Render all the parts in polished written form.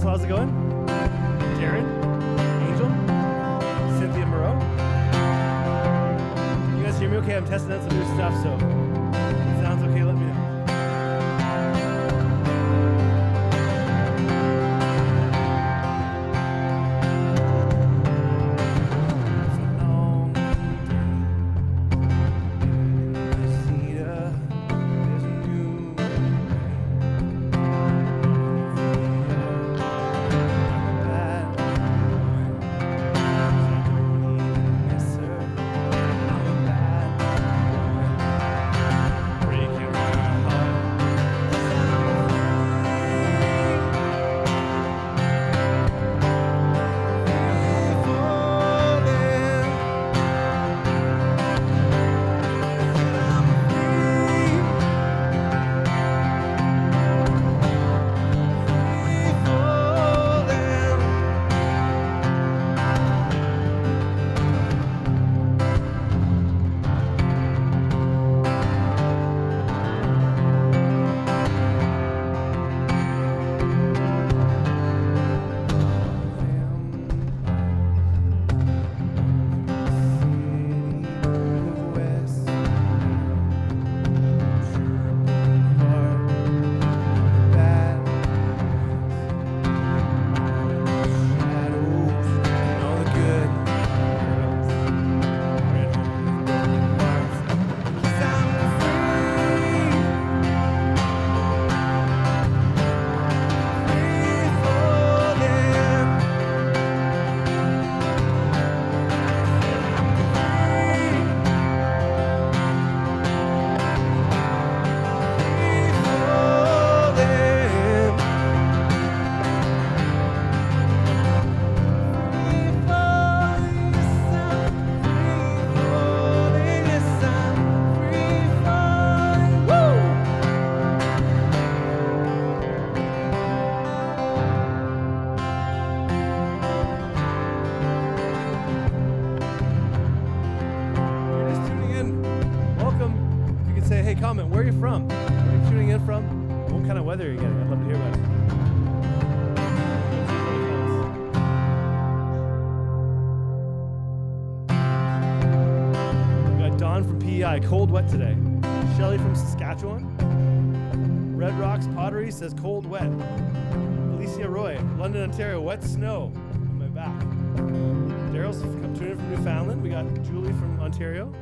Russell, how's it going? Darren? Angel? Cynthia Moreau? You guys hear me okay? I'm testing out some new stuff, so if it sounds okay, let me know. Comment, where are you from? Where are you tuning in from? What kind of weather are you getting? I'd love to hear about it. We got Don from PEI, cold, wet today. Shelly from Saskatchewan. Red Rocks Pottery says cold, wet. Alicia Roy, London, Ontario, wet snow on my back. Daryl's tuning in from Newfoundland. We got Julie from Ontario.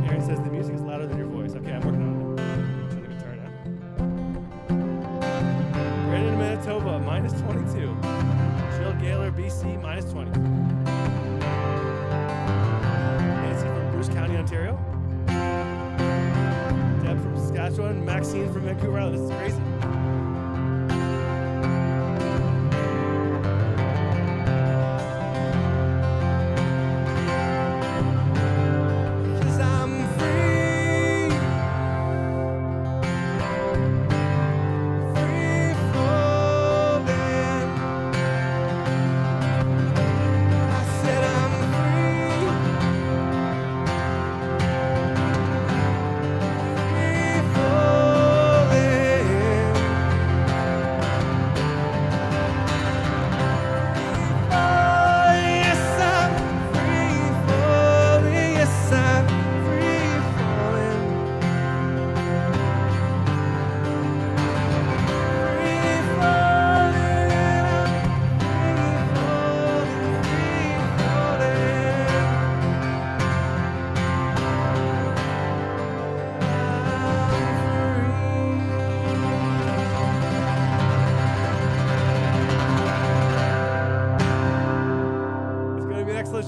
Aaron says the music is louder than your voice. Okay, I'm working on it. Turn the guitar down. Brandon, Manitoba, minus 22. Jill Gaylor, BC, minus 20. Nancy from Bruce County, Ontario. Deb from Saskatchewan. Maxine from Vancouver Island. This is crazy.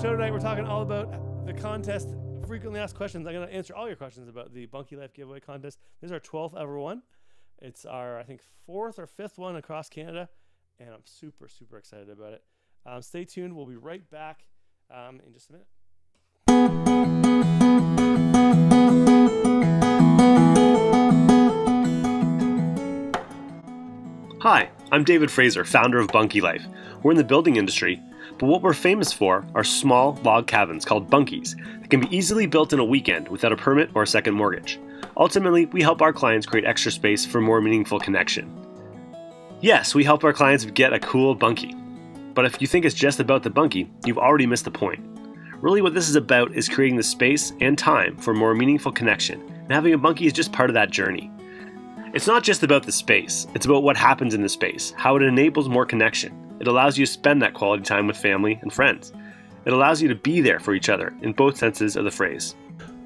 Show tonight, we're talking all about the contest, frequently asked questions. I'm going to answer all your questions about the Bunkie Life giveaway contest. This is our 12th ever one. It's our, I think, 4th or 5th one across Canada, and I'm super, super excited about it. Stay tuned. We'll be right back in just a minute. Hi, I'm David Fraser, founder of Bunkie Life. We're in the building industry, but what we're famous for are small log cabins called bunkies that can be easily built in a weekend without a permit or a second mortgage. Ultimately, we help our clients create extra space for more meaningful connection. Yes, we help our clients get a cool bunkie. But if you think it's just about the bunkie, you've already missed the point. Really what this is about is creating the space and time for more meaningful connection, and having a bunkie is just part of that journey. It's not just about the space, it's about what happens in the space, how it enables more connection. It allows you to spend that quality time with family and friends. It allows you to be there for each other in both senses of the phrase.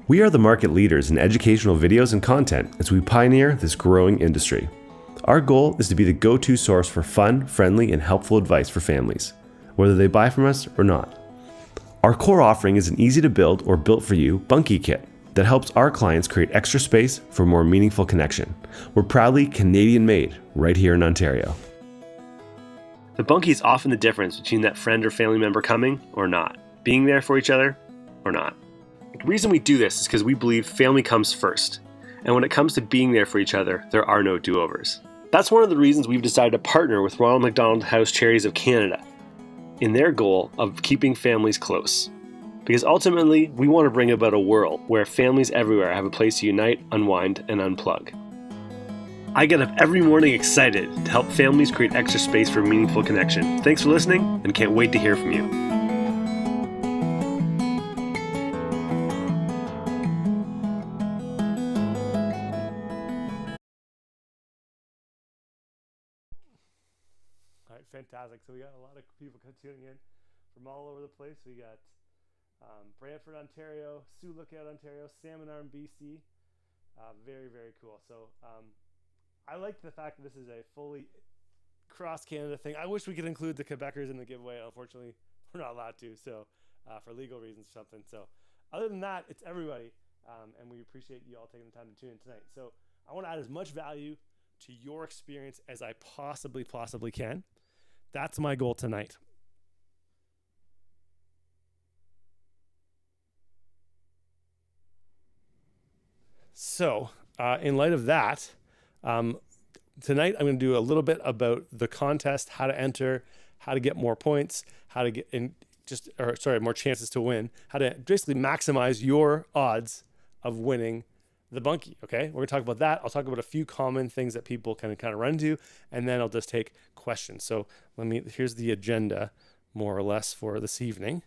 We are the market leaders in educational videos and content as we pioneer this growing industry. Our goal is to be the go-to source for fun, friendly, and helpful advice for families, whether they buy from us or not. Our core offering is an easy-to-build or built-for-you Bunkie kit that helps our clients create extra space for more meaningful connection. We're proudly Canadian-made right here in Ontario. The bunkie is often the difference between that friend or family member coming or not, being there for each other or not. The reason we do this is because we believe family comes first, and when it comes to being there for each other, there are no do-overs. That's one of the reasons we've decided to partner with Ronald McDonald House Charities of Canada in their goal of keeping families close. Because ultimately, we want to bring about a world where families everywhere have a place to unite, unwind, and unplug. I get up every morning excited to help families create extra space for meaningful connection. Thanks for listening, and can't wait to hear from you. All right, fantastic. So we got a lot of people tuning in from all over the place. We got Brantford, Ontario, Sioux Lookout, Ontario, Salmon Arm, BC. Very, very cool. So I like the fact that this is a fully cross-Canada thing. I wish we could include the Quebecers in the giveaway. Unfortunately, we're not allowed to, so for legal reasons or something. So other than that, it's everybody, and we appreciate you all taking the time to tune in tonight. So I want to add as much value to your experience as I possibly can. That's my goal tonight. So in light of that, tonight I'm going to do a little bit about the contest, how to enter, how to get more points, how to get in more chances to win, how to basically maximize your odds of winning the bunkie. Okay, we're gonna talk about that. I'll talk about a few common things that people can kind of run into, and then I'll just take questions. So here's the agenda more or less for this evening.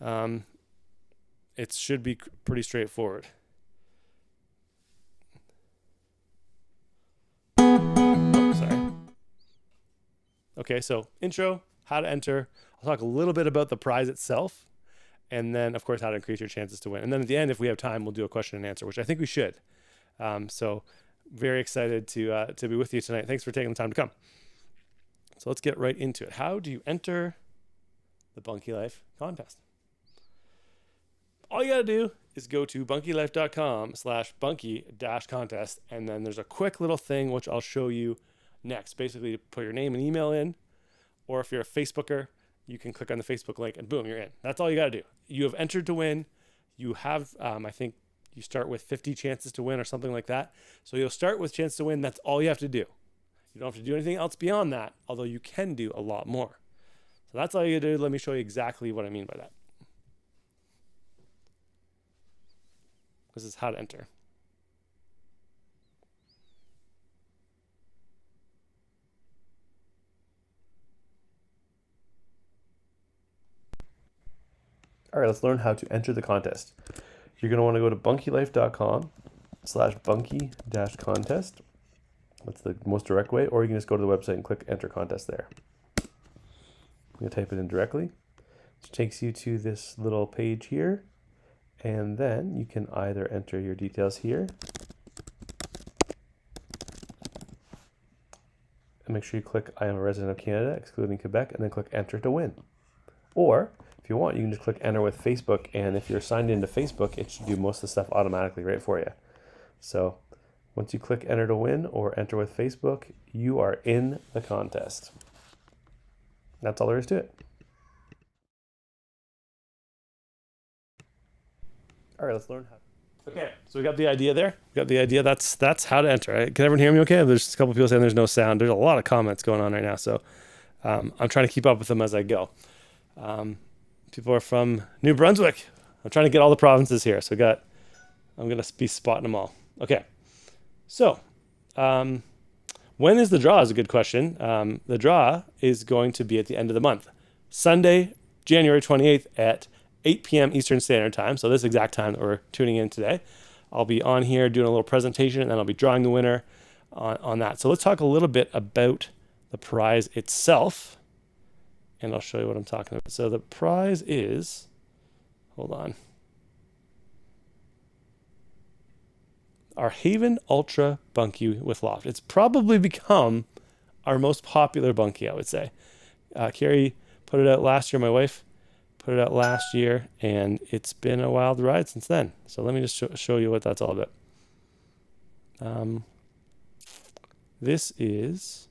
It should be pretty straightforward. Okay, so intro, how to enter. I'll talk a little bit about the prize itself, and then, of course, how to increase your chances to win. And then at the end, if we have time, we'll do a question and answer, which I think we should. So very excited to be with you tonight. Thanks for taking the time to come. So let's get right into it. How do you enter the Bunkie Life contest? All you got to do is go to bunkielife.com/bunkie-contest, and then there's a quick little thing which I'll show you next. Basically, put your name and email in, or if you're a Facebooker, you can click on the Facebook link and boom, you're in. That's all you got to do. You have entered to win. You have, I think you start with 50 chances to win or something like that. So you'll start with chance to win. That's all you have to do. You don't have to do anything else beyond that, although you can do a lot more. So that's all you do. Let me show you exactly what I mean by that. This is how to enter. All right, let's learn how to enter the contest. You're going to want to go to bunkielife.com/bunkie-contest. That's the most direct way, or you can just go to the website and click enter contest there. I'm going to type it in directly, which takes you to this little page here, and then you can either enter your details here, and make sure you click I am a resident of Canada, excluding Quebec, and then click enter to win. Or if you want, you can just click enter with Facebook, and if you're signed into Facebook, it should do most of the stuff automatically right for you. So once you click enter to win or enter with Facebook, you are in the contest. That's all there is to it. All right, let's learn how. Okay, so we got the idea there. We got the idea. That's how to enter. Right? Can everyone hear me okay? There's a couple people saying there's no sound. There's a lot of comments going on right now, so I'm trying to keep up with them as I go. People are from New Brunswick. I'm trying to get all the provinces here. So I'm going to be spotting them all. Okay. So, When is the draw is a good question. The draw is going to be at the end of the month. Sunday, January 28th at 8 p.m. Eastern Standard Time. So this exact time that we're tuning in today. I'll be on here doing a little presentation, and then I'll be drawing the winner on that. So let's talk a little bit about the prize itself, and I'll show you what I'm talking about. So the prize is, hold on, our Haven Ultra Bunkie with loft. It's probably become our most popular Bunkie, I would say. Carrie put it out last year, my wife put it out last year, and it's been a wild ride since then. So let me just show you what that's all about. This is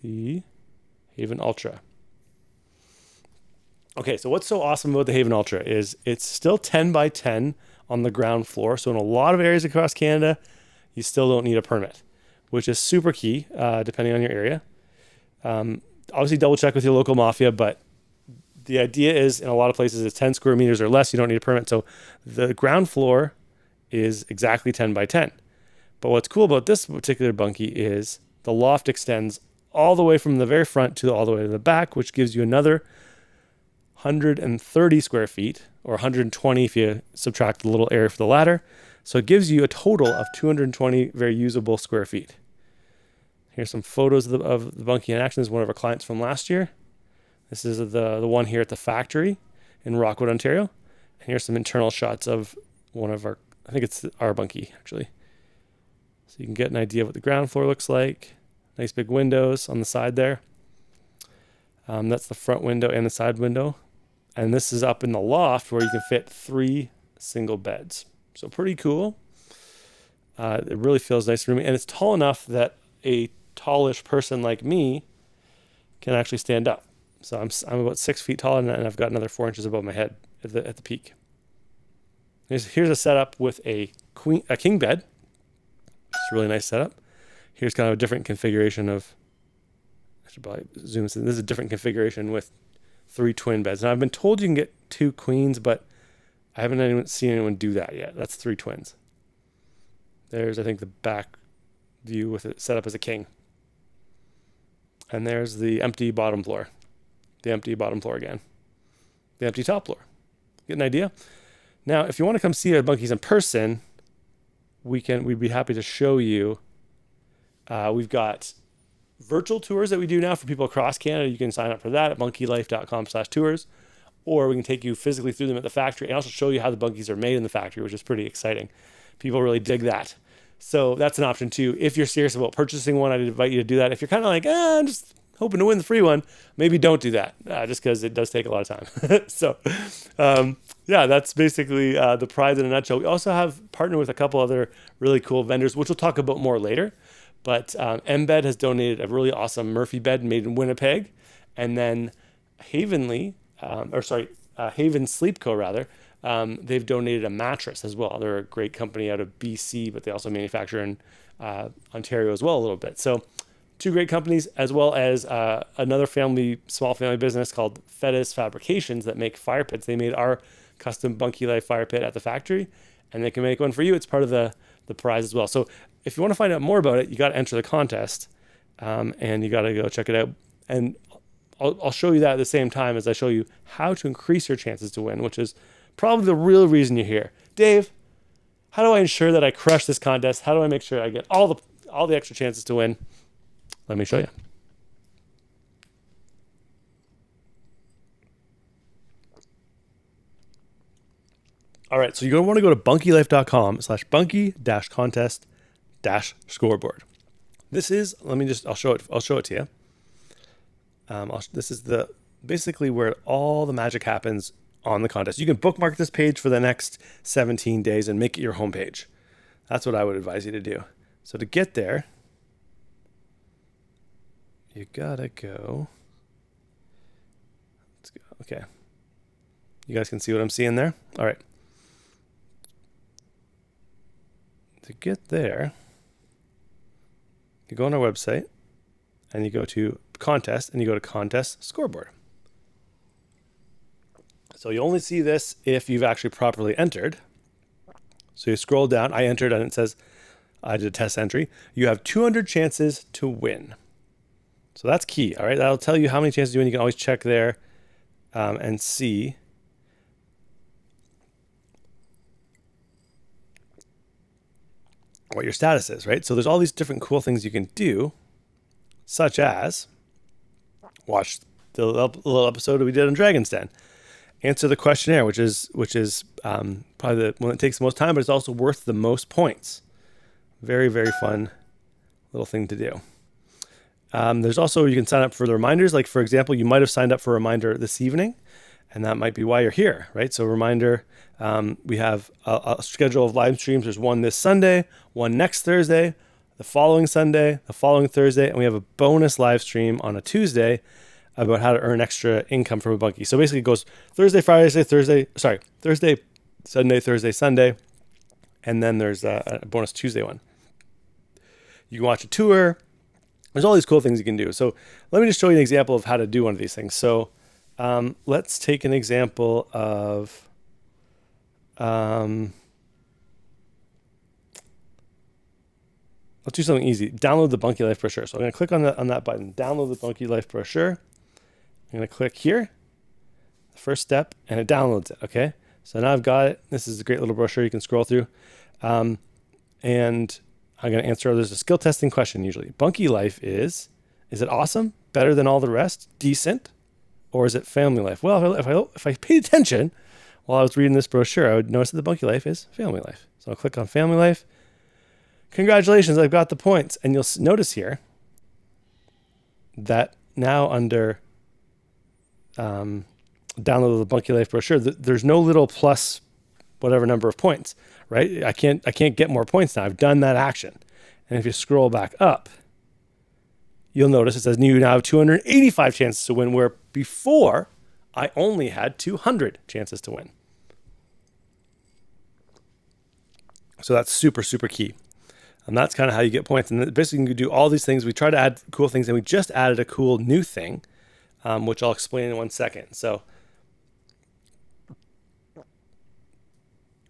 the Haven Ultra. Okay, so what's so awesome about the Haven Ultra is it's still 10 by 10 on the ground floor. So in a lot of areas across Canada, you still don't need a permit, which is super key, depending on your area. Obviously double check with your local mafia, but the idea is in a lot of places it's 10 square meters or less. You don't need a permit. So the ground floor is exactly 10 by 10. But what's cool about this particular Bunkie is the loft extends all the way from the very front to all the way to the back, which gives you another 130 square feet, or 120 if you subtract the little area for the ladder. So it gives you a total of 220 very usable square feet. Here's some photos of the Bunkie in action. This is one of our clients from last year. This is the one here at the factory in Rockwood, Ontario. And here's some internal shots of one of our, I think it's our Bunkie actually. So you can get an idea of what the ground floor looks like. Nice big windows on the side there. That's the front window and the side window. And this is up in the loft where you can fit 3 single beds. So pretty cool. It really feels nice and roomy. And it's tall enough that a tallish person like me can actually stand up. So I'm about 6 feet tall, and I've got another 4 inches above my head at the peak. Here's a setup with a king bed. It's a really nice setup. Here's kind of a different configuration of, I should probably zoom in. This is a different configuration with 3 twin beds. Now I've been told you can get 2 queens, but I haven't seen anyone do that yet. That's 3 twins. There's, I think, the back view with it set up as a king. And there's the empty bottom floor. The empty bottom floor again. The empty top floor. Get an idea? Now, if you want to come see our Bunkies in person, we'd be happy to show you. We've got virtual tours that we do now for people across Canada. You can sign up for that at bunkielife.com/tours, or we can take you physically through them at the factory and also show you how the Bunkies are made in the factory, which is pretty exciting. People really dig that. So that's an option too. If you're serious about purchasing one, I'd invite you to do that. If you're kind of like, I'm just hoping to win the free one, maybe don't do that, just because it does take a lot of time. So yeah, that's basically the prize in a nutshell. We also have partnered with a couple other really cool vendors, which we'll talk about more later. But Embed has donated a really awesome Murphy bed made in Winnipeg. And then Haven Sleep Co. rather, they've donated a mattress as well. They're a great company out of BC, but they also manufacture in Ontario as well a little bit. So 2 great companies, as well as another small family business called Fettis Fabrications that make fire pits. They made our custom Bunkie Life fire pit at the factory, and they can make one for you. It's part of the prize as well. So if you want to find out more about it, you got to enter the contest, and you got to go check it out. And I'll show you that at the same time as I show you how to increase your chances to win, which is probably the real reason you're here. Dave, how do I ensure that I crush this contest? How do I make sure I get all the extra chances to win? Let me show you. All right, so you're going to want to go to bunkielife.com/bunkie-contest-scoreboard. This is, I'll show it to you. This is basically where all the magic happens on the contest. You can bookmark this page for the next 17 days and make it your homepage. That's what I would advise you to do. So to get there, you gotta go. Let's go. Okay. You guys can see what I'm seeing there? All right. To get there, you go on our website and you go to contest and you go to contest scoreboard. So you only see this if you've actually properly entered. So you scroll down, I entered, and it says I did a test entry, you have 200 chances to win. So that's key. All right. That'll tell you how many chances you win. You can always check there and see. What your status is, right? So there's all these different cool things you can do, such as watch the little episode we did on Dragon's Den, answer the questionnaire, which is probably the one that takes the most time, but it's also worth the most points. Very, very fun little thing to do. There's also, you can sign up for the reminders. Like, for example, you might have signed up for a reminder this evening, and that might be why you're here, right? So reminder, we have a schedule of live streams. There's one this Sunday, one next Thursday, the following Sunday, the following Thursday, and we have a bonus live stream on a Tuesday about how to earn extra income from a Bunkie. So basically it goes Thursday, Sunday, Thursday, Sunday, and then there's a bonus Tuesday one. You can watch a tour. There's all these cool things you can do. So let me just show you an example of how to do one of these things. So let's take an example of let's do something easy. Download the Bunkie Life brochure. So I'm going to click on that button, download the Bunkie Life brochure. I'm going to click here, the first step, and it downloads it. Okay. So now I've got it. This is a great little brochure you can scroll through. And I'm going to answer, there's a skill testing question usually. Bunkie Life is it awesome? Better than all the rest? Decent? Or is it family life? Well, if I paid attention while I was reading this brochure, I would notice that the Bunkie Life is family life. So I'll click on family life. Congratulations, I've got the points. And you'll notice here that now under download the Bunkie Life brochure, there's no little plus whatever number of points, right? I can't get more points now. I've done that action. And if you scroll back up, you'll notice it says you now have 285 chances to win, where before I only had 200 chances to win. So that's super, super key. And that's kind of how you get points. And basically you can do all these things. We try to add cool things, and we just added a cool new thing, which I'll explain in 1 second. So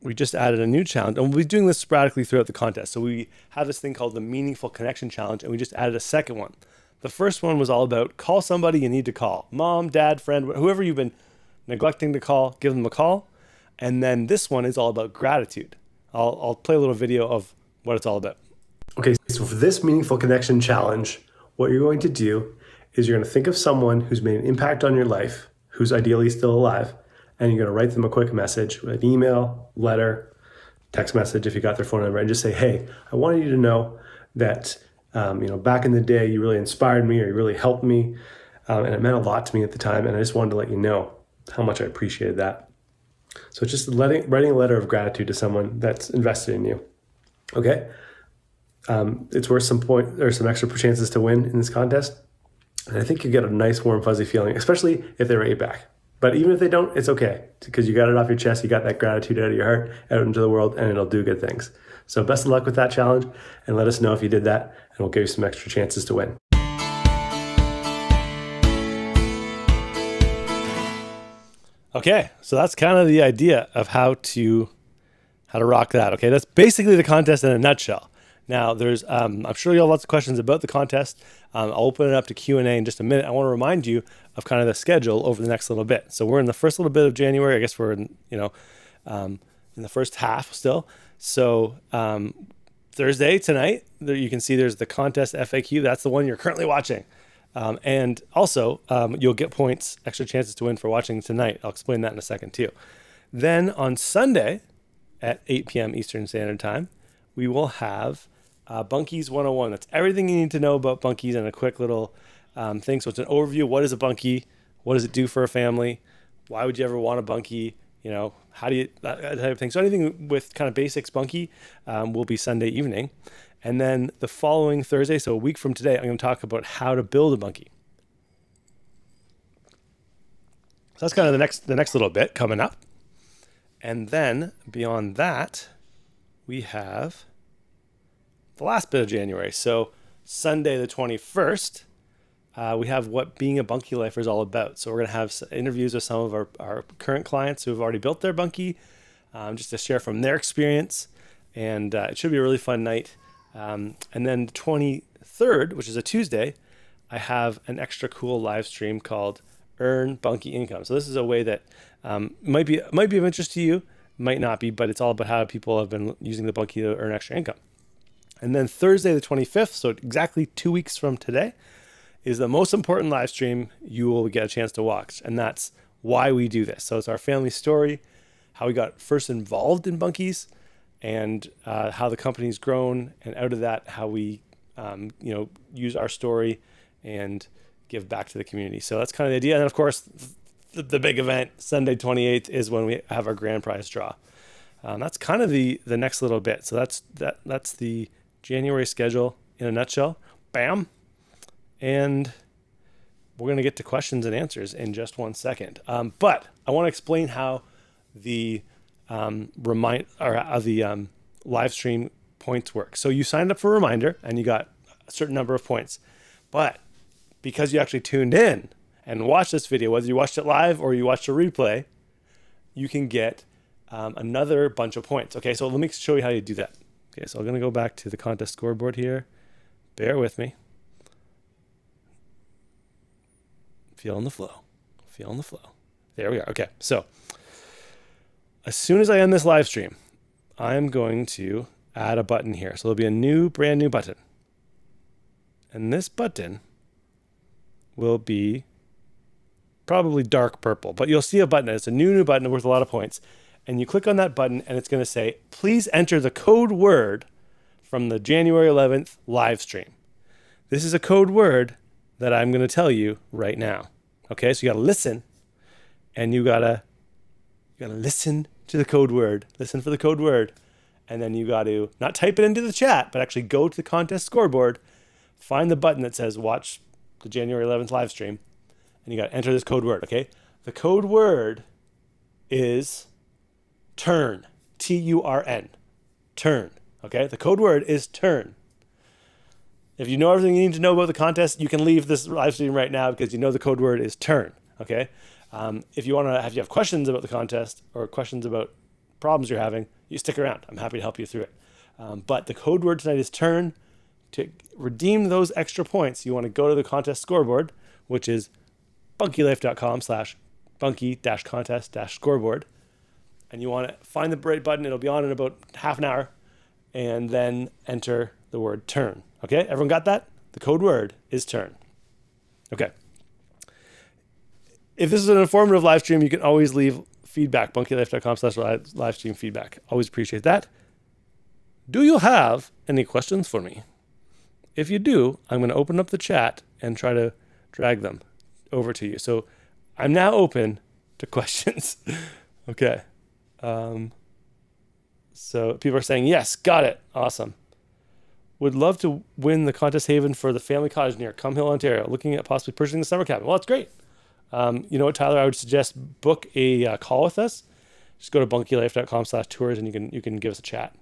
we just added a new challenge, and we'll be doing this sporadically throughout the contest. So we have this thing called the Meaningful Connection Challenge, and we just added a second one. The first one was all about call somebody you need to call. Mom, dad, friend, whoever you've been neglecting to call, give them a call. And then this one is all about gratitude. I'll play a little video of what it's all about. Okay, so for this Meaningful Connection Challenge, what you're going to do is you're going to think of someone who's made an impact on your life, who's ideally still alive, and you're going to write them a quick message, an email, letter, text message if you got their phone number, and just say, hey, I wanted you to know that back in the day you really inspired me, or you really helped me, and it meant a lot to me at the time, and I just wanted to let you know how much I appreciated that. So it's just writing a letter of gratitude to someone that's invested in you. Okay, it's worth some extra chances to win in this contest, and I think you get a nice warm fuzzy feeling, especially if they write you back. But even if they don't, it's okay, because you got it off your chest, you got that gratitude out of your heart, out into the world, and it'll do good things. So best of luck with that challenge, and let us know if you did that, and we'll give you some extra chances to win. Okay, so that's kind of the idea of how to rock that. Okay, that's basically the contest in a nutshell. Now, there's I'm sure you have lots of questions about the contest. I'll open it up to Q&A in just a minute. I want to remind you of kind of the schedule over the next little bit. So we're in the first little bit of January. I guess we're in the first half still. So Thursday tonight, you can see there's the contest FAQ. That's the one you're currently watching. And also, you'll get points, extra chances to win for watching tonight. I'll explain that in a second too. Then on Sunday at 8 p.m. Eastern Standard Time, we will have Bunkies 101. That's everything you need to know about Bunkies in a quick little thing. So it's an overview. What is a Bunkie? What does it do for a family? Why would you ever want a Bunkie? How do you, that type of thing. So anything with kind of basics Bunkie will be Sunday evening. And then the following Thursday, so a week from today, I'm going to talk about how to build a Bunkie. So that's kind of the next little bit coming up. And then beyond that, we have the last bit of January. So Sunday the 21st, we have what being a Bunkie lifer is all about. So we're going to have interviews with some of our current clients who have already built their Bunkie, just to share from their experience. And it should be a really fun night. And then the 23rd, which is a Tuesday, I have an extra cool live stream called Earn Bunkie Income. So this is a way that might be of interest to you, might not be, but it's all about how people have been using the Bunkie to earn extra income. And then Thursday the 25th, so exactly 2 weeks from today, is the most important live stream you will get a chance to watch. And that's why we do this. So it's our family story, how we got first involved in Bunkies, and how the company's grown. And out of that, how we use our story and give back to the community. So that's kind of the idea. And of course, the big event, Sunday 28th, is when we have our grand prize draw. That's kind of the next little bit. So that's the January schedule in a nutshell. Bam. And we're going to get to questions and answers in just 1 second. But I want to explain how the live stream points work. So you signed up for a reminder and you got a certain number of points. But because you actually tuned in and watched this video, whether you watched it live or you watched a replay, you can get another bunch of points. Okay, so let me show you how you do that. Okay, so I'm going to go back to the contest scoreboard here. Bear with me. Feeling the flow. Feeling the flow. There we are. Okay, so as soon as I end this live stream, I'm going to add a button here. So there'll be a brand new button. And this button will be probably dark purple, but you'll see a button. It's a new button worth a lot of points. And you click on that button and it's going to say, please enter the code word from the January 11th live stream. This is a code word that I'm going to tell you right now. Okay, so you got to listen, and you got to listen to the code word. Listen for the code word, and then you got to not type it into the chat, but actually go to the contest scoreboard, find the button that says watch the January 11th live stream, and you got to enter this code word. Okay, the code word is turn. TURN. Turn. Okay, the code word is turn. If you know everything you need to know about the contest, you can leave this live stream right now because you know the code word is turn. Okay. If you have questions about the contest or questions about problems you're having, you stick around. I'm happy to help you through it. But the code word tonight is turn. To redeem those extra points, you want to go to the contest scoreboard, which is bunkielife.com/bunkie-contest-scoreboard. And you want to find the right button. It'll be on in about half an hour. And then enter the word turn. Okay, everyone got that? The code word is turn. Okay. If this is an informative live stream, you can always leave feedback, bunkielife.com/live stream feedback. Always appreciate that. Do you have any questions for me? If you do, I'm going to open up the chat and try to drag them over to you. So I'm now open to questions. Okay. So people are saying, yes, got it. Awesome. Would love to win the contest haven for the family cottage near Cumhill, Ontario. Looking at possibly purchasing the summer cabin. Well, that's great. You know what, Tyler? I would suggest book a call with us. Just go to bunkielife.com/tours and you can give us a chat.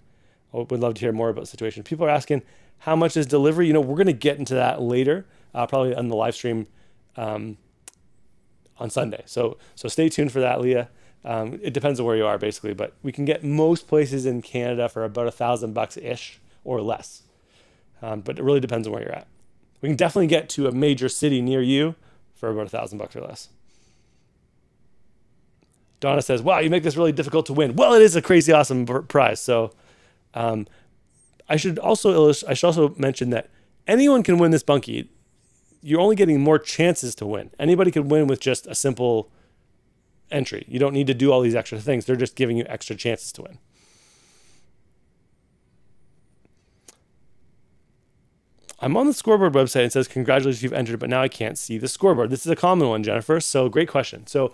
I would love to hear more about the situation. People are asking, how much is delivery? You know, we're going to get into that later, probably on the live stream on Sunday. So stay tuned for that, Leah. It depends on where you are, basically, but we can get most places in Canada for about $1,000-ish or less. But it really depends on where you're at. We can definitely get to a major city near you for about $1,000 or less. Donna says, wow, you make this really difficult to win. Well, it is a crazy awesome prize. So I should also mention that anyone can win this Bunkie. You're only getting more chances to win. Anybody could win with just a simple entry. You don't need to do all these extra things. They're just giving you extra chances to win. I'm on the scoreboard website and it says, congratulations, you've entered, but now I can't see the scoreboard. This is a common one, Jennifer. So great question. So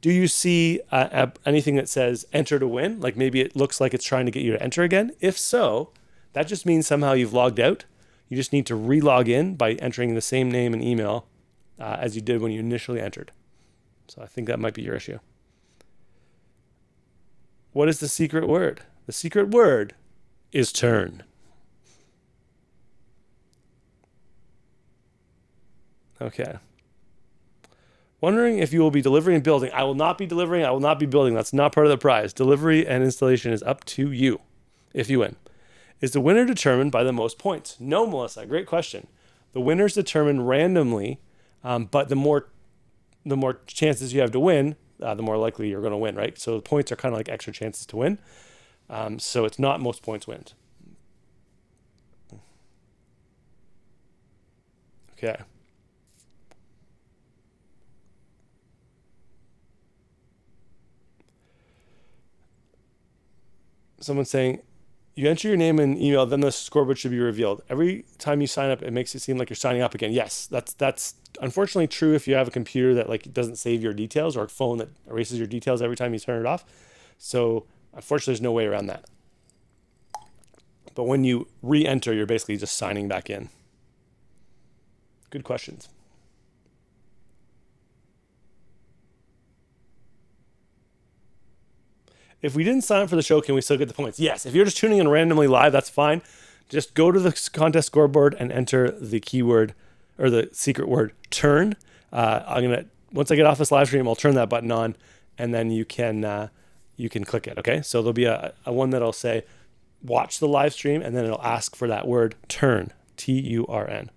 do you see anything that says enter to win? Like maybe it looks like it's trying to get you to enter again. If so, that just means somehow you've logged out. You just need to re-log in by entering the same name and email as you did when you initially entered. So I think that might be your issue. What is the secret word? The secret word is turn. Okay. Wondering if you will be delivering and building. I will not be delivering. I will not be building. That's not part of the prize. Delivery and installation is up to you if you win. Is the winner determined by the most points? No, Melissa. Great question. The winner is determined randomly, but the more chances you have to win, the more likely you're going to win, right? So the points are kind of like extra chances to win. So it's not most points win. Okay. Someone's saying, you enter your name and email, then the scoreboard should be revealed. Every time you sign up, it makes it seem like you're signing up again. Yes, that's unfortunately true if you have a computer that like doesn't save your details, or a phone that erases your details every time you turn it off. So unfortunately, there's no way around that. But when you re-enter, you're basically just signing back in. Good questions. If we didn't sign up for the show, can we still get the points? Yes. If you're just tuning in randomly live, that's fine. Just go to the contest scoreboard and enter the keyword or the secret word turn. Once I get off this live stream, I'll turn that button on, and then you can click it. Okay. So there'll be a one that'll say watch the live stream, and then it'll ask for that word turn, TURN.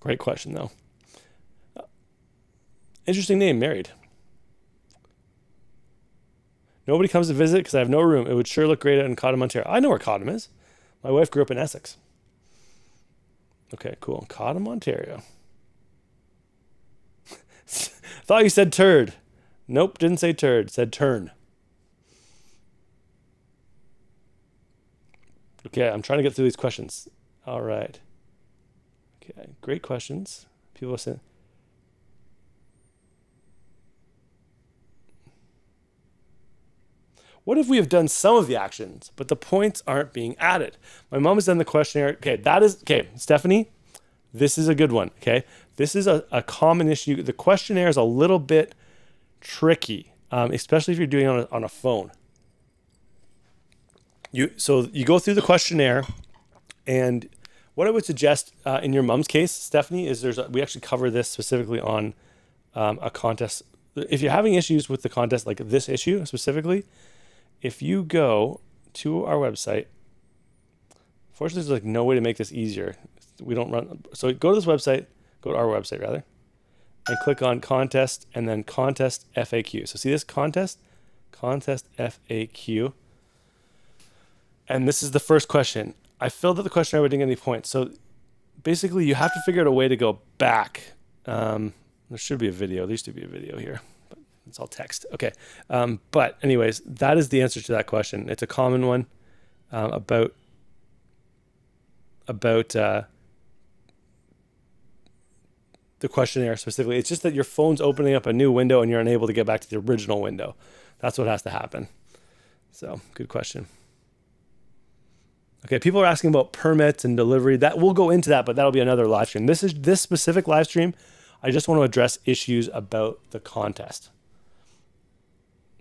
Great question though. Interesting name, married. Nobody comes to visit because I have no room. It would sure look great in Cottam, Ontario. I know where Cottam is. My wife grew up in Essex. Okay, cool. Cottam, Ontario. Thought you said turd. Nope, didn't say turd. Said turn. Okay, I'm trying to get through these questions. All right. Okay, great questions. People are saying... What if we have done some of the actions, but the points aren't being added? My mom has done the questionnaire. Okay, Stephanie, this is a good one, okay? This is a common issue. The questionnaire is a little bit tricky, especially if you're doing it on a phone. So you go through the questionnaire, and what I would suggest in your mom's case, Stephanie, is we actually cover this specifically on a contest. If you're having issues with the contest, like this issue specifically, if you go to our website, fortunately, there's like no way to make this easier. We don't run. So go to this website, go to our website rather, and click on contest and then contest FAQ. So see this contest FAQ. And this is the first question. I filled out the questionnaire, but didn't get any points. So basically you have to figure out a way to go back. There should be a video. There used to be a video here. It's all text. Okay. But anyways, that is the answer to that question. It's a common one about the questionnaire specifically. It's just that your phone's opening up a new window and you're unable to get back to the original window. That's what has to happen. So good question. Okay. People are asking about permits and delivery. That we'll go into that, but that'll be another live stream. This specific live stream. I just want to address issues about the contest.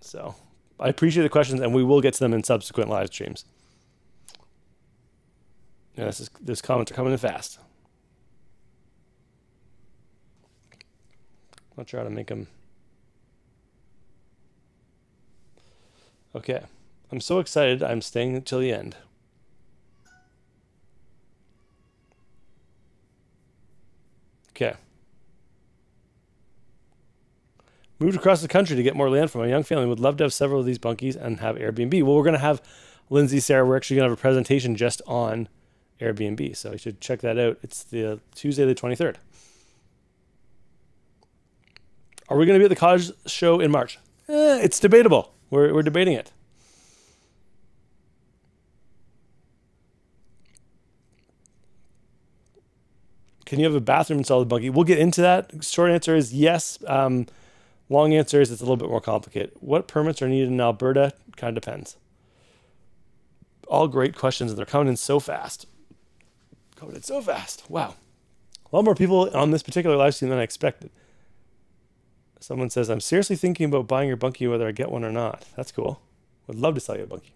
So I appreciate the questions, and we will get to them in subsequent live streams. Yeah, this comments are coming in fast. Not sure how to make them. Okay. I'm so excited. I'm staying until the end. Okay. Moved across the country to get more land for my young family. Would love to have several of these bunkies and have Airbnb. Well, we're going to have, Lindsay, Sarah, we're actually going to have a presentation just on Airbnb. So you should check that out. It's the Tuesday, the 23rd. Are we going to be at the cottage show in March? It's debatable. We're debating it. Can you have a bathroom installed in Bunkie? We'll get into that. Short answer is yes. Long answer is it's a little bit more complicated. What permits are needed in Alberta? Kind of depends. All great questions, and they're coming in so fast. Wow. A lot more people on this particular live stream than I expected. Someone says, I'm seriously thinking about buying your Bunkie whether I get one or not. That's cool. Would love to sell you a Bunkie.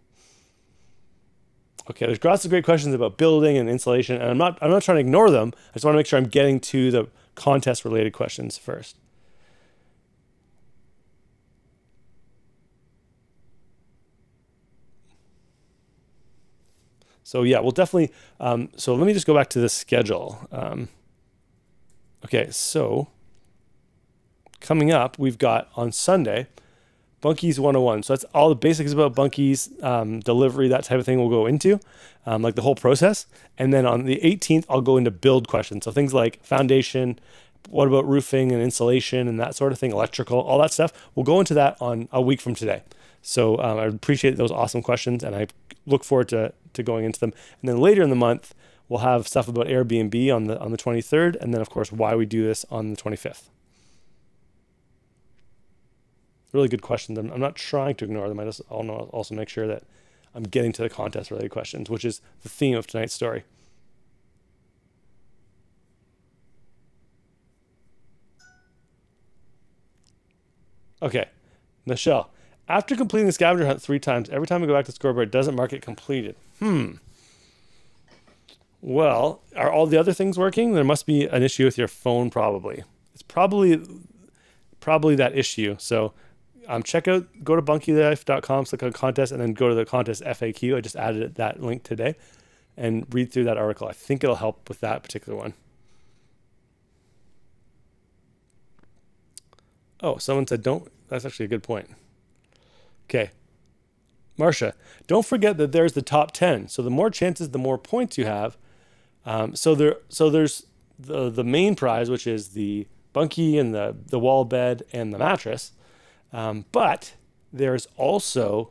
Okay, there's lots of great questions about building and insulation, and I'm not trying to ignore them. I just want to make sure I'm getting to the contest-related questions first. So yeah, we'll definitely. So let me just go back to the schedule. Okay, so coming up, we've got on Sunday, Bunkies 101. So that's all the basics about Bunkies, delivery, that type of thing we'll go into, like the whole process. And then on the 18th, I'll go into build questions. So things like foundation, what about roofing and insulation and that sort of thing, electrical, all that stuff. We'll go into that on a week from today. So I appreciate those awesome questions, and I look forward to going into them. And then later in the month, we'll have stuff about Airbnb on the 23rd, and then of course why we do this on the 25th. Really good questions. I'm not trying to ignore them. I'll also make sure that I'm getting to the contest related questions, which is the theme of tonight's story. Okay, Michelle. After completing the scavenger hunt 3 times, every time I go back to the scoreboard, it doesn't mark it completed. Well, are all the other things working? There must be an issue with your phone, probably. It's probably that issue. So go to bunkielife.com, click on contest, and then go to the contest FAQ. I just added that link today, and read through that article. I think it'll help with that particular one. Oh, someone said don't. That's actually a good point. Okay. Marcia, don't forget that there's the top 10. So the more chances, the more points you have. So there's the main prize, which is the bunkie and the wall bed and the mattress. But there's also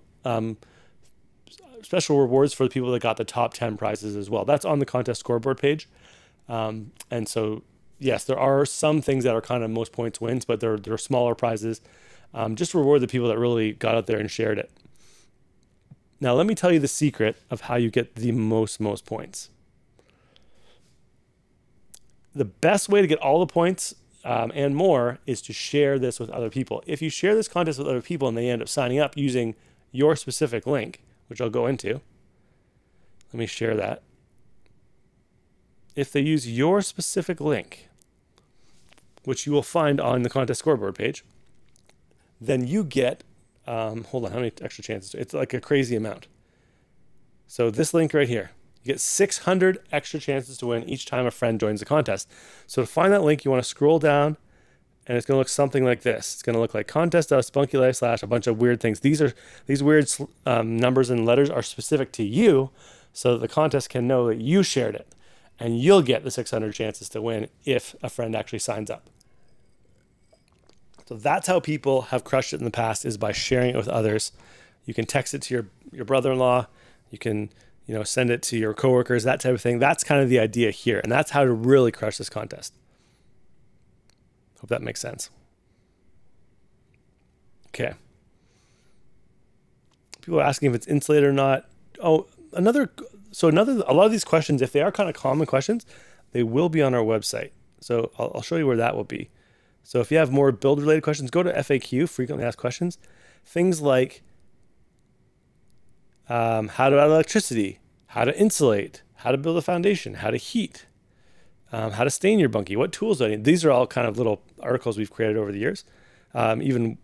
special rewards for the people that got the top 10 prizes as well. That's on the contest scoreboard page. And so, yes, there are some things that are kind of most points wins, but they're smaller prizes. Just reward the people that really got out there and shared it. Now, let me tell you the secret of how you get the most points. The best way to get all the points and more is to share this with other people. If you share this contest with other people and they end up signing up using your specific link, which I'll go into, let me share that. If they use your specific link, which you will find on the contest scoreboard page, then you get, hold on, how many extra chances? It's like a crazy amount. So this link right here, you get 600 extra chances to win each time a friend joins the contest. So to find that link, you want to scroll down, and it's going to look something like this. It's going to look like contest.us, Bunkie Life / a bunch of weird things. These weird numbers and letters are specific to you, so that the contest can know that you shared it, and you'll get the 600 chances to win if a friend actually signs up. So that's how people have crushed it in the past, is by sharing it with others. You can text it to your brother-in-law. You can, send it to your coworkers, that type of thing. That's kind of the idea here. And that's how to really crush this contest. Hope that makes sense. Okay. People are asking if it's insulated or not. Oh, a lot of these questions, if they are kind of common questions, they will be on our website. So I'll show you where that will be. So if you have more build-related questions, go to FAQ, frequently asked questions. Things like how to add electricity, how to insulate, how to build a foundation, how to heat, how to stain your bunkie, what tools do I need? These are all kind of little articles we've created over the years, even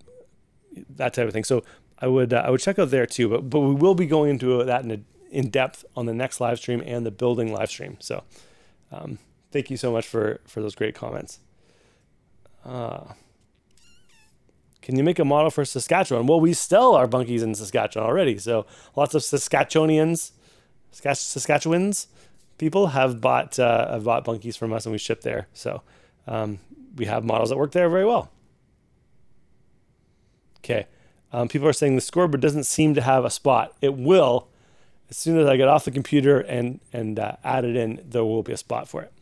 that type of thing. So I would check out there too, but we will be going into that in depth on the next live stream and the building live stream. So thank you so much for those great comments. Can you make a model for Saskatchewan? Well, we sell our bunkies in Saskatchewan already. So lots of Saskatchewans people have bought bunkies from us, and we ship there. So we have models that work there very well. Okay. People are saying the scoreboard doesn't seem to have a spot. It will. As soon as I get off the computer and add it in, there will be a spot for it.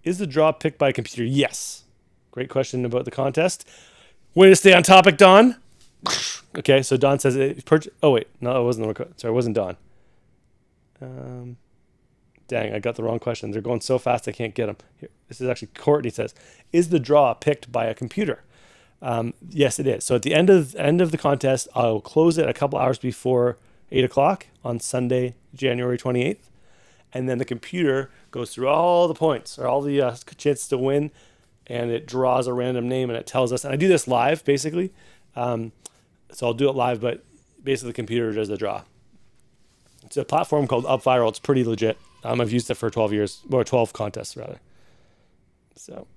Is the draw picked by a computer? Yes. Great question about the contest. Way to stay on topic, Don. Okay, so Don says, oh wait, no, it wasn't. Sorry, it wasn't Don. Dang, I got the wrong question. They're going so fast I can't get them. Here, this is actually Courtney says, is the draw picked by a computer? Yes, it is. So at the end of the contest, I'll close it a couple hours before 8 o'clock on Sunday, January 28th. And then the computer goes through all the points or all the chances to win, and it draws a random name and it tells us. And I do this live, basically. So I'll do it live, but basically the computer does the draw. It's a platform called UpViral. It's pretty legit. I've used it for 12 years, or 12 contests rather. So,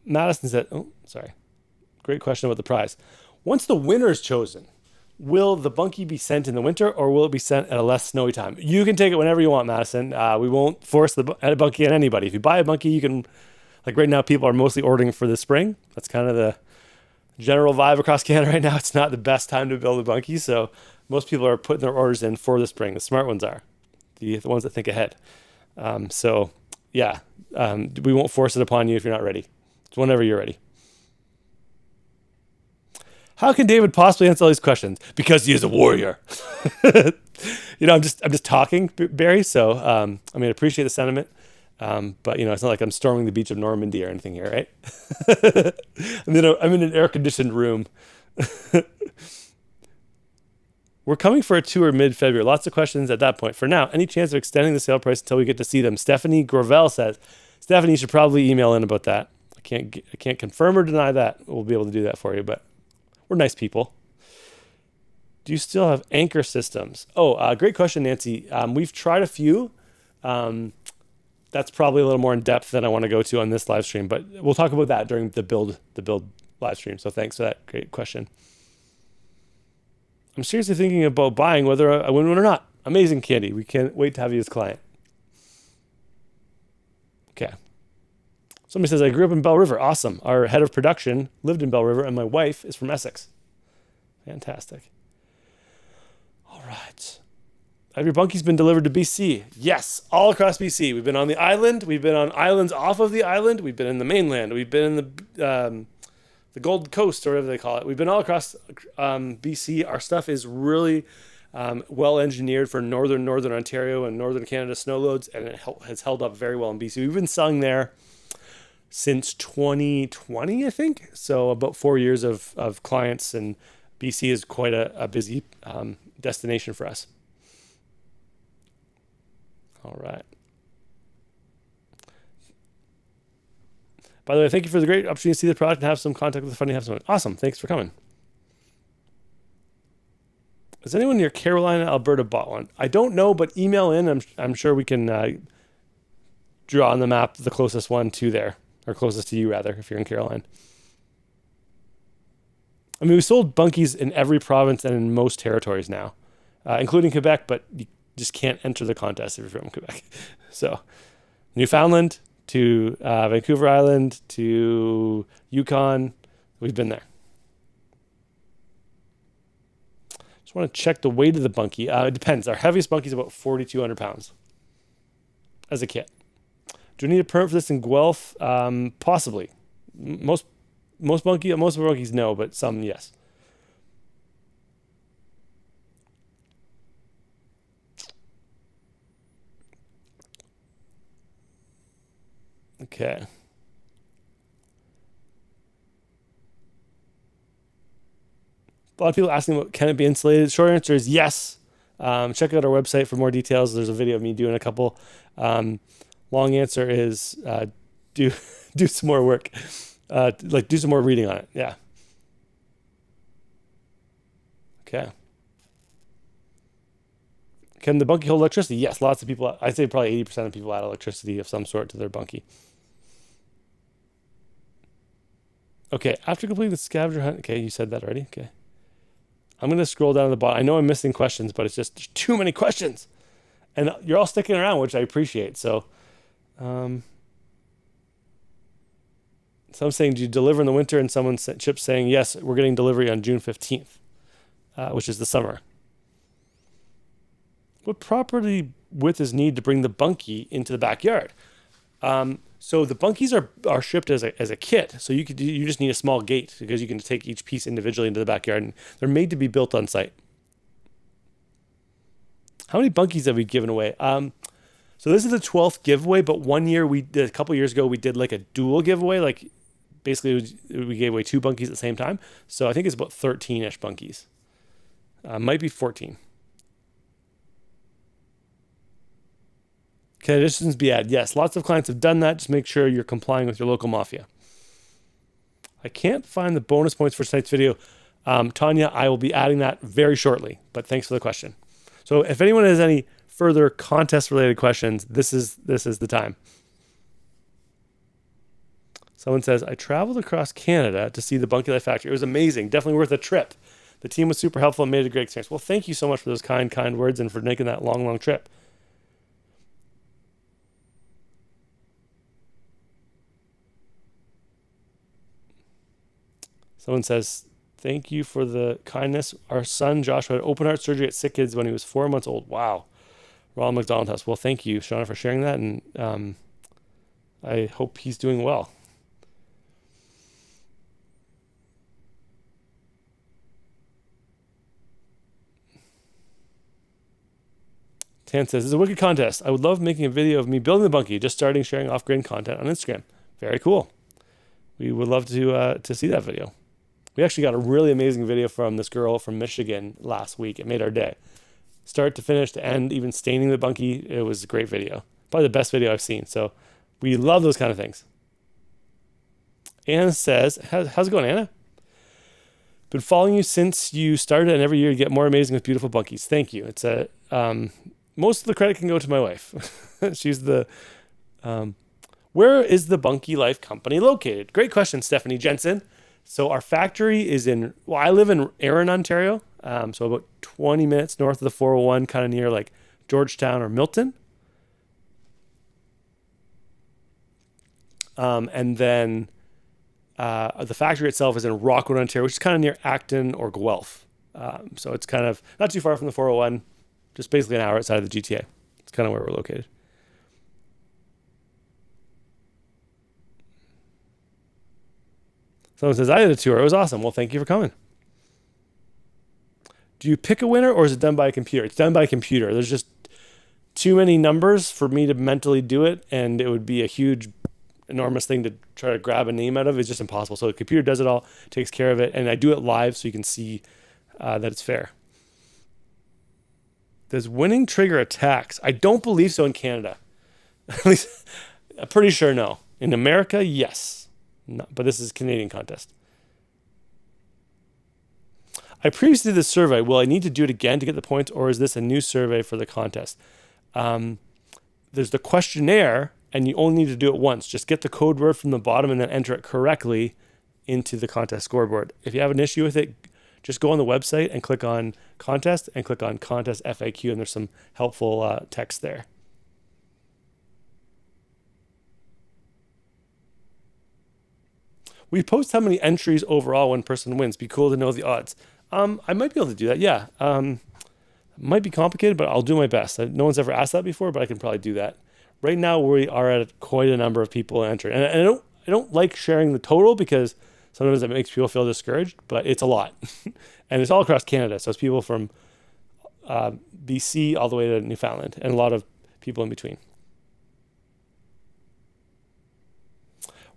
Madison said, sorry. Great question about the prize. Once the winner is chosen, will the Bunkie be sent in the winter or will it be sent at a less snowy time? You can take it whenever you want, Madison. We won't force the Bunkie on anybody. If you buy a Bunkie, you can, like right now, people are mostly ordering for the spring. That's kind of the general vibe across Canada right now. It's not the best time to build a Bunkie, so most people are putting their orders in for the spring. The smart ones are, the ones that think ahead. We won't force it upon you if you're not ready. It's whenever you're ready. How can David possibly answer all these questions? Because he is a warrior. I'm just talking, Barry. So, appreciate the sentiment. But it's not like I'm storming the beach of Normandy or anything here, right? I'm in an air-conditioned room. We're coming for a tour mid-February. Lots of questions at that point. For now, any chance of extending the sale price until we get to see them? Stephanie Gravel says. Stephanie, you should probably email in about that. I can't confirm or deny that. We'll be able to do that for you, but we're nice people. Do you still have anchor systems? Great question, Nancy. We've tried a few. That's probably a little more in depth than I want to go to on this live stream, but we'll talk about that during the build live stream. So thanks for that great question. I'm seriously thinking about buying whether I win one or not. Amazing, Candy. We can't wait to have you as client. Okay. Somebody says, I grew up in Bell River. Awesome. Our head of production lived in Bell River, and my wife is from Essex. Fantastic. All right. Have your Bunkies been delivered to BC? Yes, all across BC. We've been on the island. We've been on islands off of the island. We've been in the mainland. We've been in the Gold Coast, or whatever they call it. We've been all across BC. Our stuff is really well engineered for northern Ontario and northern Canada snow loads, and it has held up very well in BC. We've been selling there since 2020, I think. So about 4 years of clients, and BC is quite a busy destination for us. All right. By the way, thank you for the great opportunity to see the product and have some contact with the funding. Have some awesome. Thanks for coming. Has anyone near Carolina, Alberta bought one? I don't know, but email in. I'm sure we can draw on the map the closest one to there, or closest to you rather, if you're in Carolina. We sold Bunkies in every province and in most territories now, including Quebec, but you just can't enter the contest if you're from Quebec. So Newfoundland to Vancouver Island to Yukon, we've been there. Just want to check the weight of the Bunkie. It depends. Our heaviest Bunkie is about 4,200 pounds as a kit. Do we need a permit for this in Guelph? Possibly. Most of our Bunkies no, but some yes. Okay. A lot of people asking about, can it be insulated? Short answer is yes. Check out our website for more details. There's a video of me doing a couple. Long answer is do some more work. Do some more reading on it. Yeah. Okay. Can the Bunkie hold electricity? Yes, lots of people. I'd say probably 80% of people add electricity of some sort to their Bunkie. Okay, after completing the scavenger hunt. Okay, you said that already. Okay. I'm going to scroll down to the bottom. I know I'm missing questions, but it's just there's too many questions. And you're all sticking around, which I appreciate. So, some saying, do you deliver in the winter? And someone sent Chip saying, yes, we're getting delivery on June 15th, which is the summer. What property width is needed to bring the Bunkie into the backyard? So the Bunkies are shipped as a kit. So you just need a small gate because you can take each piece individually into the backyard, and they're made to be built on site. How many Bunkies have we given away? So this is the 12th giveaway, but a couple years ago, we did like a dual giveaway. Like basically we gave away 2 Bunkies at the same time. So I think it's about 13-ish Bunkies. Might be 14. Can additions be added? Yes, lots of clients have done that. Just make sure you're complying with your local mafia. I can't find the bonus points for tonight's video. Tanya, I will be adding that very shortly, but thanks for the question. So if anyone has any further contest-related questions, this is the time. Someone says, I traveled across Canada to see the Bunkie Life Factory. It was amazing. Definitely worth a trip. The team was super helpful and made it a great experience. Well, thank you so much for those kind words and for making that long trip. Someone says, thank you for the kindness. Our son, Joshua, had open heart surgery at Sick Kids when he was 4 months old. Wow. Ronald McDonald House. Well, thank you, Shauna, for sharing that. And I hope he's doing well. Tan says, it's a wicked contest. I would love making a video of me building the Bunkie, just starting sharing off-grid content on Instagram. Very cool. We would love to see that video. We actually got a really amazing video from this girl from Michigan last week. It made our day. Start to finish to end, even staining the Bunkie. It was a great video. Probably the best video I've seen. So we love those kind of things. Anna says, how's it going, Anna? Been following you since you started, and every year you get more amazing with beautiful Bunkies. Thank you. It's a most of the credit can go to my wife. She's the where is the Bunkie Life Company located? Great question, Stephanie Jensen. So our factory is I live in Erin, Ontario. So about 20 minutes north of the 401, kind of near like Georgetown or Milton. And then the factory itself is in Rockwood, Ontario, which is kind of near Acton or Guelph. So it's kind of not too far from the 401, just basically an hour outside of the GTA. It's kind of where we're located. Someone says, I did a tour. It was awesome. Well, thank you for coming. Do you pick a winner or is it done by a computer? It's done by a computer. There's just too many numbers for me to mentally do it, and it would be a huge, enormous thing to try to grab a name out of. It's just impossible. So the computer does it all, takes care of it, and I do it live so you can see that it's fair. Does winning trigger a tax? I don't believe so in Canada. At least, I'm pretty sure no. In America, yes. No, but this is a Canadian contest. I previously did this survey. Will I need to do it again to get the points, or is this a new survey for the contest? There's the questionnaire, and you only need to do it once. Just get the code word from the bottom and then enter it correctly into the contest scoreboard. If you have an issue with it, just go on the website and click on contest and click on contest FAQ, and there's some helpful text there. We post how many entries overall one person wins. Be cool to know the odds. I might be able to do that. Yeah. Might be complicated, but I'll do my best. No one's ever asked that before, but I can probably do that. Right now, we are at quite a number of people entering. And I don't like sharing the total because sometimes it makes people feel discouraged, but it's a lot. And it's all across Canada. So it's people from BC all the way to Newfoundland and a lot of people in between.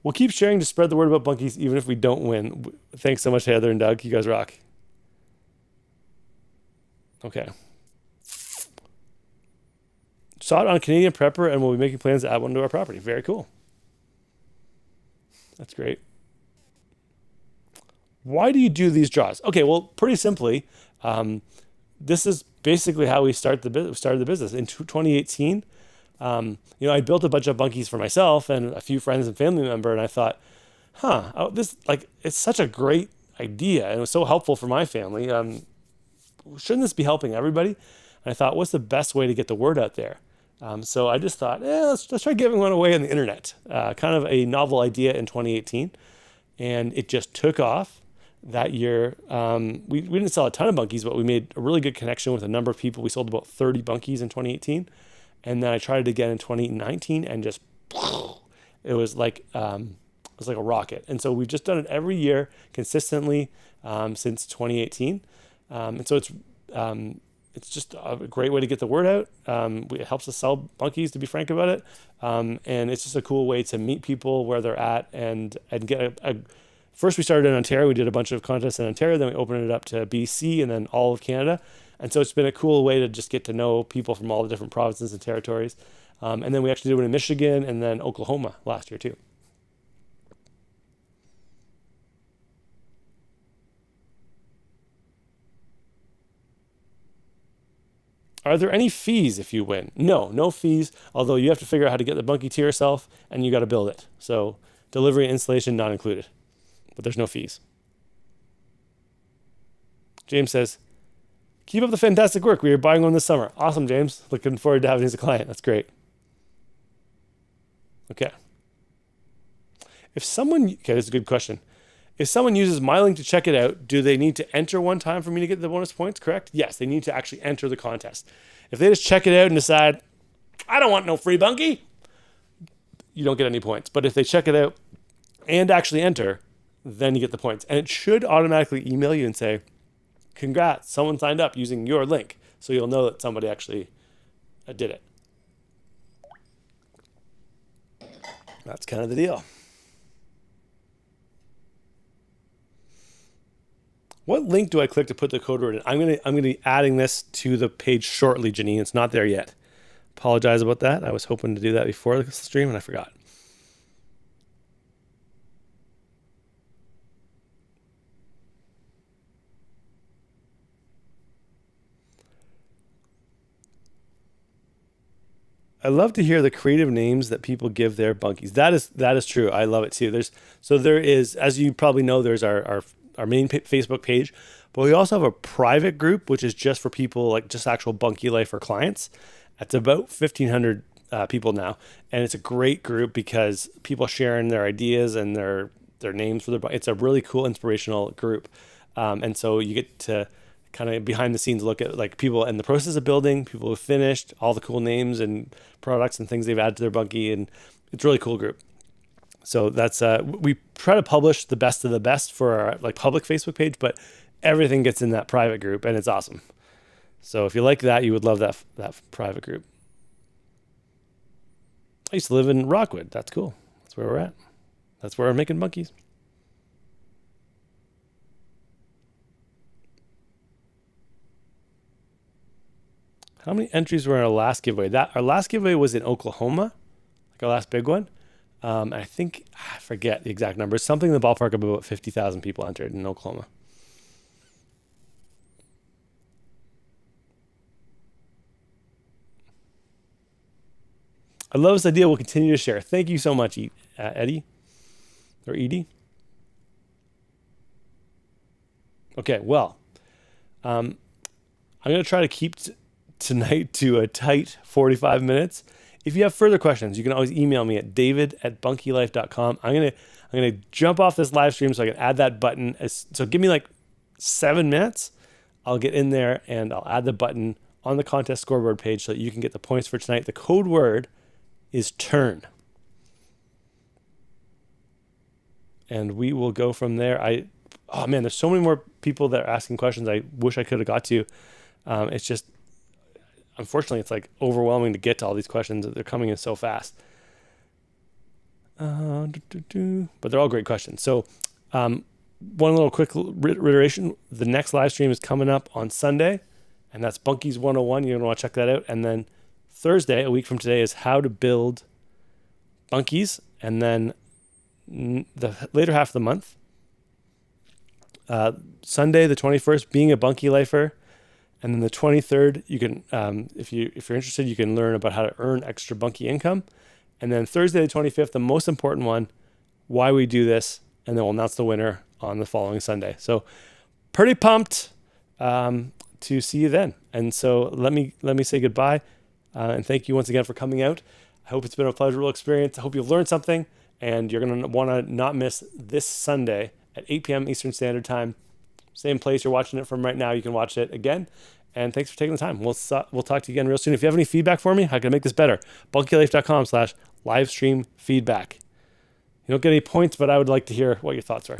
We'll keep sharing to spread the word about Bunkies even if we don't win. Thanks so much, Heather and Doug. You guys rock. Okay. Saw it on Canadian Prepper and we'll be making plans to add one to our property. Very cool. That's great. Why do you do these draws? Okay, well, pretty simply, this is basically how we started the business. In 2018, I built a bunch of Bunkies for myself and a few friends and family member, and I thought, it's such a great idea, and it was so helpful for my family. Shouldn't this be helping everybody? And I thought, what's the best way to get the word out there? So I just thought, let's try giving one away on the internet. Kind of a novel idea in 2018, and it just took off. That year, we didn't sell a ton of Bunkies, but we made a really good connection with a number of people. We sold about 30 Bunkies in 2018. And then I tried it again in 2019 and just, it was like a rocket. And so we've just done it every year consistently since 2018. And so it's just a great way to get the word out. It helps us sell Bunkies, to be frank about it. And it's just a cool way to meet people where they're at and get first we started in Ontario. We did a bunch of contests in Ontario. Then we opened it up to BC and then all of Canada. And so it's been a cool way to just get to know people from all the different provinces and territories. And then we actually did one in Michigan and then Oklahoma last year too. Are there any fees if you win? No fees, although you have to figure out how to get the Bunkie to yourself, and you got to build it. So delivery and installation not included, but there's no fees. James says, keep up the fantastic work. We are buying one this summer. Awesome, James. Looking forward to having you as a client. That's great. Okay. This is a good question. If someone uses my link to check it out, do they need to enter one time for me to get the bonus points? Correct? Yes, they need to actually enter the contest. If they just check it out and decide, I don't want no free Bunkie, you don't get any points. But if they check it out and actually enter, then you get the points. And it should automatically email you and say, congrats, someone signed up using your link. So you'll know that somebody actually did it. That's kind of the deal. What link do I click to put the code word in? I'm gonna be adding this to the page shortly, Janine. It's not there yet. Apologize about that. I was hoping to do that before the stream and I forgot. I love to hear the creative names that people give their bunkies. That is true. I love it too. There is, as you probably know, there's our main Facebook page, but we also have a private group, which is just for people like just actual Bunkie Lifer clients. It's about 1,500 people now, and it's a great group because people sharing their ideas and their names for their. It's a really cool, inspirational group, and so you get to kind of behind the scenes look at like people in the process of building, people who finished, all the cool names and products and things they've added to their Bunkie, and it's a really cool group. So that's we try to publish the best of the best for our like public Facebook page, but everything gets in that private group, and it's awesome. So if you like that, you would love that private group. I used to live in Rockwood. That's cool. That's where we're at. That's where we're making Bunkies. How many entries were in our last giveaway? Our last giveaway was in Oklahoma, like our last big one. I forget the exact number. It's something in the ballpark of about 50,000 people entered in Oklahoma. I love this idea. We'll continue to share. Thank you so much, Eddie or Edie. Okay, well, I'm going to try to keep tonight to a tight 45 minutes. If you have further questions, you can always email me at david@bunkielife.com. I'm gonna jump off this live stream so I can add that button. So give me like 7 minutes. I'll get in there and I'll add the button on the contest scoreboard page so that you can get the points for tonight. The code word is turn. And we will go from there. Oh man, there's so many more people that are asking questions I wish I could have got to. It's just, unfortunately, it's like overwhelming to get to all these questions. They're coming in so fast. But they're all great questions. So one little quick reiteration. The next live stream is coming up on Sunday, and that's Bunkies 101. You're going to want to check that out. And then Thursday, a week from today, is how to build Bunkies. And then the later half of the month, Sunday the 21st, being a Bunkie Lifer. And then the 23rd, you can, if you're interested, you can learn about how to earn extra Bunkie income. And then Thursday the 25th, the most important one, why we do this, and then we'll announce the winner on the following Sunday. So pretty pumped to see you then. And so let me say goodbye, and thank you once again for coming out. I hope it's been a pleasurable experience. I hope you've learned something, and you're going to want to not miss this Sunday at 8 p.m. Eastern Standard Time. Same place you're watching it from right now. You can watch it again. And thanks for taking the time. We'll talk to you again real soon. If you have any feedback for me, how can I make this better? bunkielife.com/livestream feedback. You don't get any points, but I would like to hear what your thoughts are.